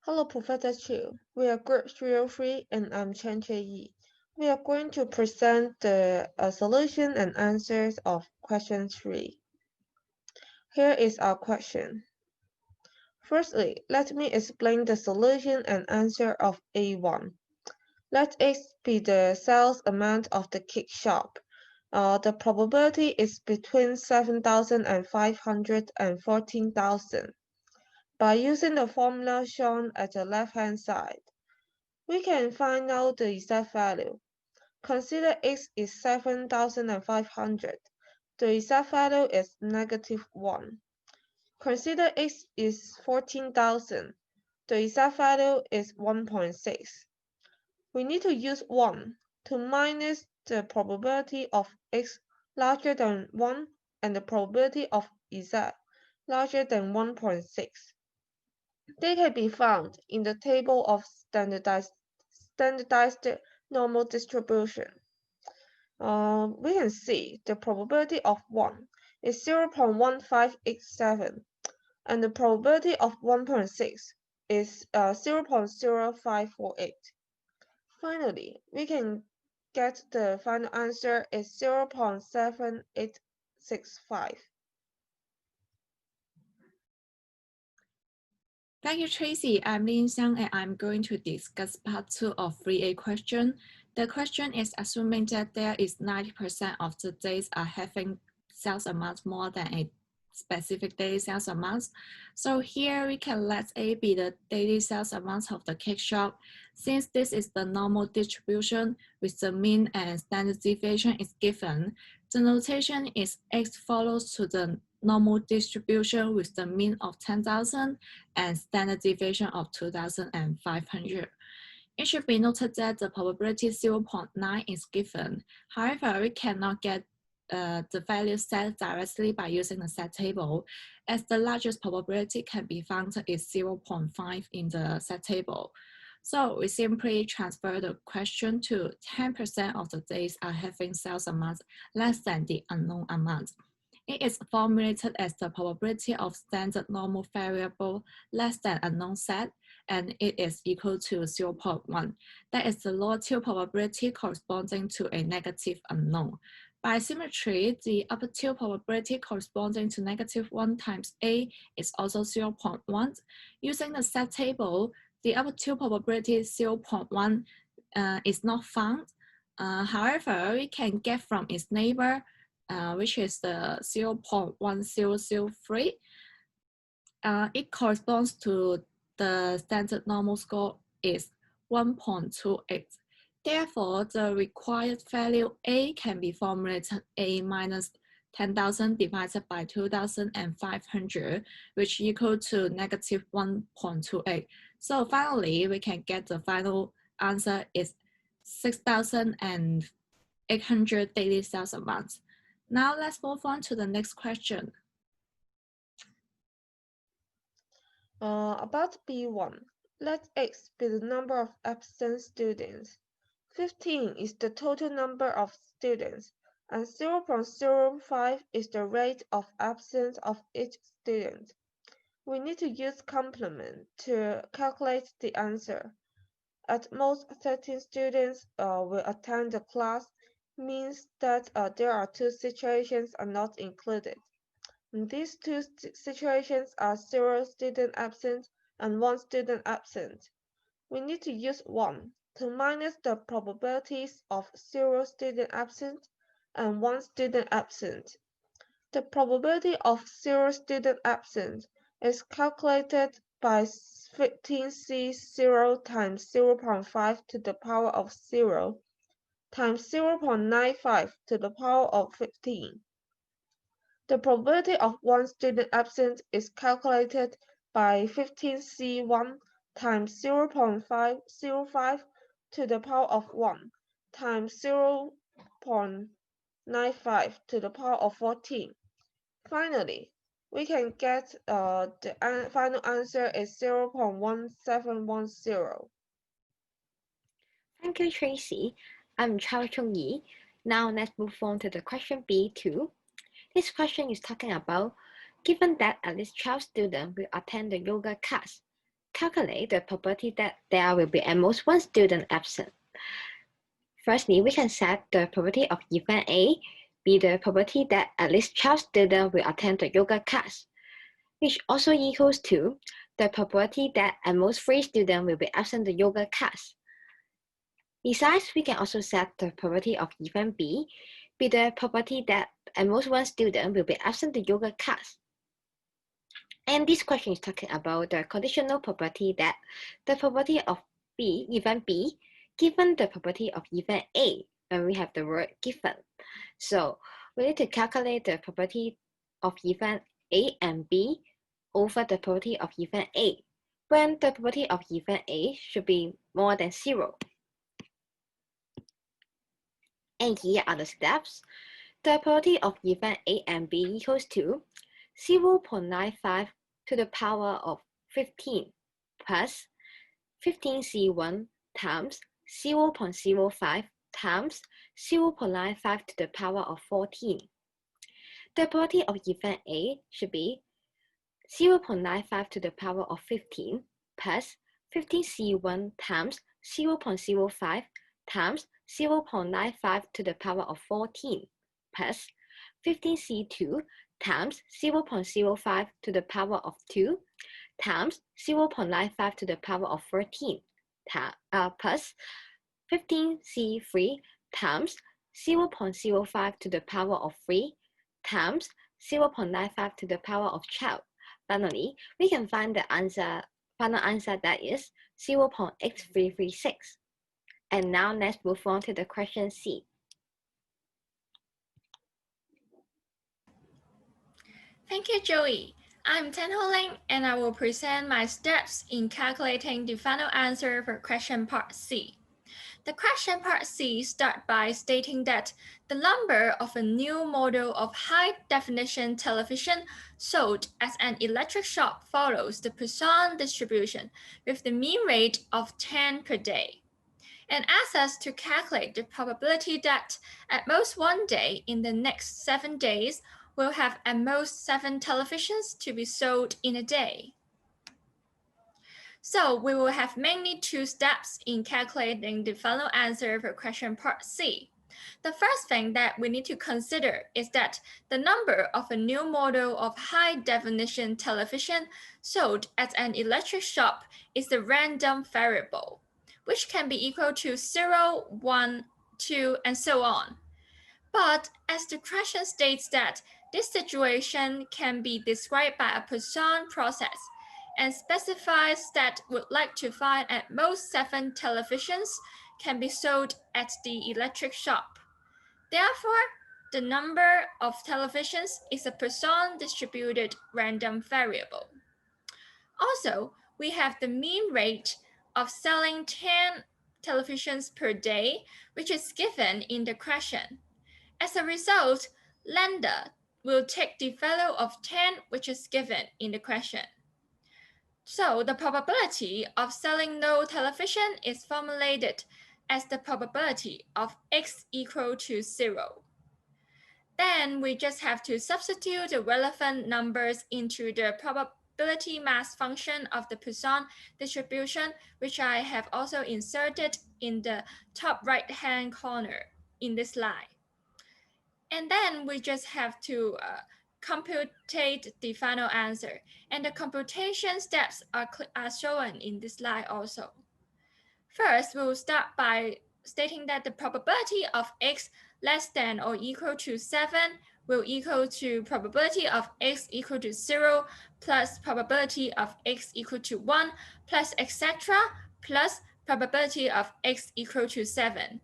Hello, Professor Chu. We are Group 303 and I'm Chen Che Yi. We are going to present the solution and answers of question 3. Here is our question. Firstly, let me explain the solution and answer of A1. Let X be the sales amount of the cake shop. The probability is between 7,500 and 14,000. By using the formula shown at the left-hand side, we can find out the exact value. Consider x is 7,500. The exact value is -1. Consider x is 14,000. The exact value is 1.6. We need to use 1 to minus the probability of x larger than 1 and the probability of z larger than 1.6. They can be found in the table of standardized normal distribution. We can see the probability of 1 is 0.1587 and the probability of 1.6 is 0.0548. Finally, we can get the final answer is 0.7865. Thank you, Tracy. I'm Lin Xiang, and I'm going to discuss part 2 of 3A question. The question is assuming that there is 90% of the days are having sales amount more than a specific daily sales amount. So here we can let A be the daily sales amount of the cake shop. Since this is the normal distribution with the mean and standard deviation is given, the notation is X follows to the normal distribution with the mean of 10,000 and standard deviation of 2,500. It should be noted that the probability 0.9 is given. However, we cannot get the value set directly by using the set table, as the largest probability can be found is 0.5 in the set table. So we simply transfer the question to 10% of the days are having sales amounts less than the unknown amount. It is formulated as the probability of standard normal variable less than unknown set, and it is equal to 0.1. That is the lower tail probability corresponding to a negative unknown. By symmetry, the upper tail probability corresponding to -1 times A is also 0.1. Using the set table, the upper tail probability 0.1 is not found. However, we can get from its neighbor, which is the 0.1003. It corresponds to the standard normal score is 1.28. Therefore, the required value A can be formulated A minus 10,000 divided by 2,500, which equal to -1.28. So finally, we can get the final answer is 6,800 daily sales amounts. Now let's move on to the next question. About B1, let X be the number of absent students. 15 is the total number of students, and 0.05 is the rate of absence of each student. We need to use complement to calculate the answer. At most 13 students will attend the class, means that there are 2 situations are not included. These 2 situations are 0 student absent and 1 student absent. We need to use 1 to minus the probabilities of 0 student absent and 1 student absent. The probability of 0 student absent is calculated by 15C0 times 0.5 to the power of 0 times 0.95 to the power of 15. The probability of 1 student absent is calculated by 15C1 times 0.505 to the power of 1 times 0.95 to the power of 14. Finally, we can get the final answer is 0.1710. Thank you, Tracy. I'm Chao Chung Yi. Now let's move on to the question B2. This question is talking about, given that at least 12 students will attend the yoga class, calculate the probability that there will be at most one student absent. Firstly, we can set the probability of event A be the probability that at least 12 students will attend the yoga class, which also equals to the probability that at most 3 students will be absent the yoga class. Besides, we can also set the probability of event B be the probability that at most one student will be absent the yoga class. And this question is talking about the conditional probability that the probability of event B, given the probability of event A, when we have the word given. So we need to calculate the probability of event A and B over the probability of event A, when the probability of event A should be more than 0. And here are the steps. The probability of event A and B equals to 0.95 to the power of 15 plus 15C1 times 0.05 times 0.95 to the power of 14. The probability of event A should be 0.95 to the power of 15 plus 15C1 times 0.05 times 0.95 to the power of 14 plus 15C2 times 0.05 to the power of 2 times 0.95 to the power of 13 plus 15C3 times 0.05 to the power of 3 times 0.95 to the power of 12. Finally, we can find the final answer that is 0.8336. And now let's move on to the question C. Thank you, Joey. I'm Tan Ho Ling, and I will present my steps in calculating the final answer for question part C. The question part C starts by stating that the number of a new model of high-definition television sold at an electric shop follows the Poisson distribution with the mean rate of 10 per day, and asks us to calculate the probability that at most one day in the next 7 days we'll have at most 7 televisions to be sold in a day. So we will have mainly 2 steps in calculating the final answer for question part C. The first thing that we need to consider is that the number of a new model of high-definition television sold at an electric shop is the random variable, which can be equal to 0, 1, 2, and so on. But as the question states that this situation can be described by a Poisson process, and specifies that would like to find at most 7 televisions can be sold at the electric shop. Therefore, the number of televisions is a Poisson distributed random variable. Also, we have the mean rate of selling 10 televisions per day, which is given in the question. As a result, lambda will take the value of 10, which is given in the question. So the probability of selling no television is formulated as the probability of x equal to 0. Then we just have to substitute the relevant numbers into the probability mass function of the Poisson distribution, which I have also inserted in the top right-hand corner in this slide. And then we just have to computate the final answer, and the computation steps are shown in this slide also. First, we will start by stating that the probability of x less than or equal to 7 will equal to probability of x equal to 0 plus probability of x equal to 1 plus etc. plus probability of x equal to 7,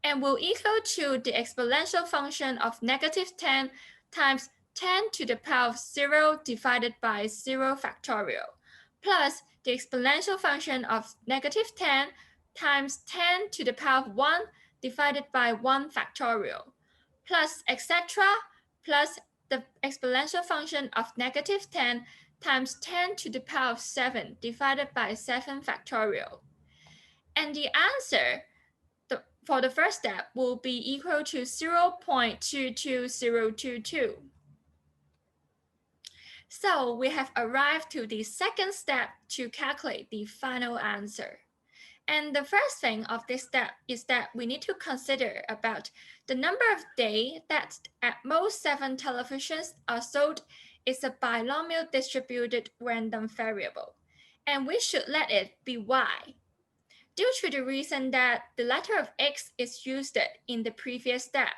and will equal to the exponential function of -10 times 10 to the power of 0 divided by 0 factorial, plus the exponential function of -10 times 10 to the power of 1 divided by 1 factorial, plus etc., plus the exponential function of -10 times 10 to the power of 7 divided by 7 factorial. And the answer for the first step will be equal to 0.22022. So we have arrived to the second step to calculate the final answer. And the first thing of this step is that we need to consider about the number of days that at most 7 televisions are sold is a binomial distributed random variable, and we should let it be y, due to the reason that the letter of x is used in the previous step.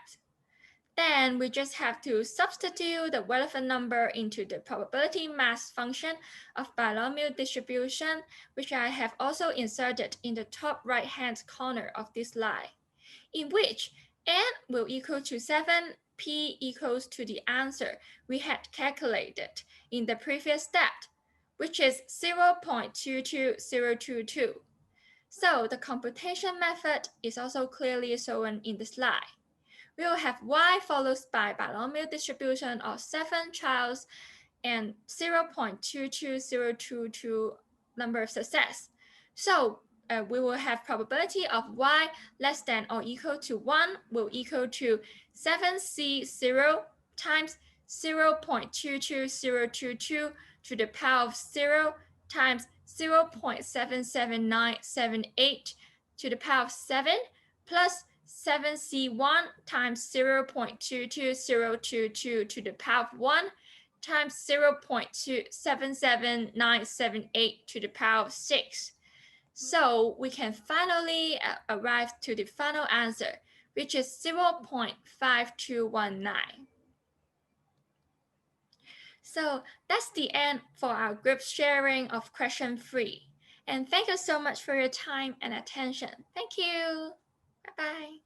Then we just have to substitute the relevant number into the probability mass function of binomial distribution, which I have also inserted in the top right-hand corner of this slide, in which n will equal to 7, p equals to the answer we had calculated in the previous step, which is 0.22022. So the computation method is also clearly shown in the slide. We will have y followed by binomial distribution of 7 trials and 0.22022 number of success. So we will have probability of y less than or equal to 1 will equal to 7c0 times 0.22022 to the power of 0 times 0.77978 to the power of 7 plus 7c1 times 0.22022 to the power of 1 times 0.77978 to the power of 6. So we can finally arrive to the final answer, which is 0.5219. So that's the end for our group sharing of question 3. And thank you so much for your time and attention. Thank you. Bye-bye.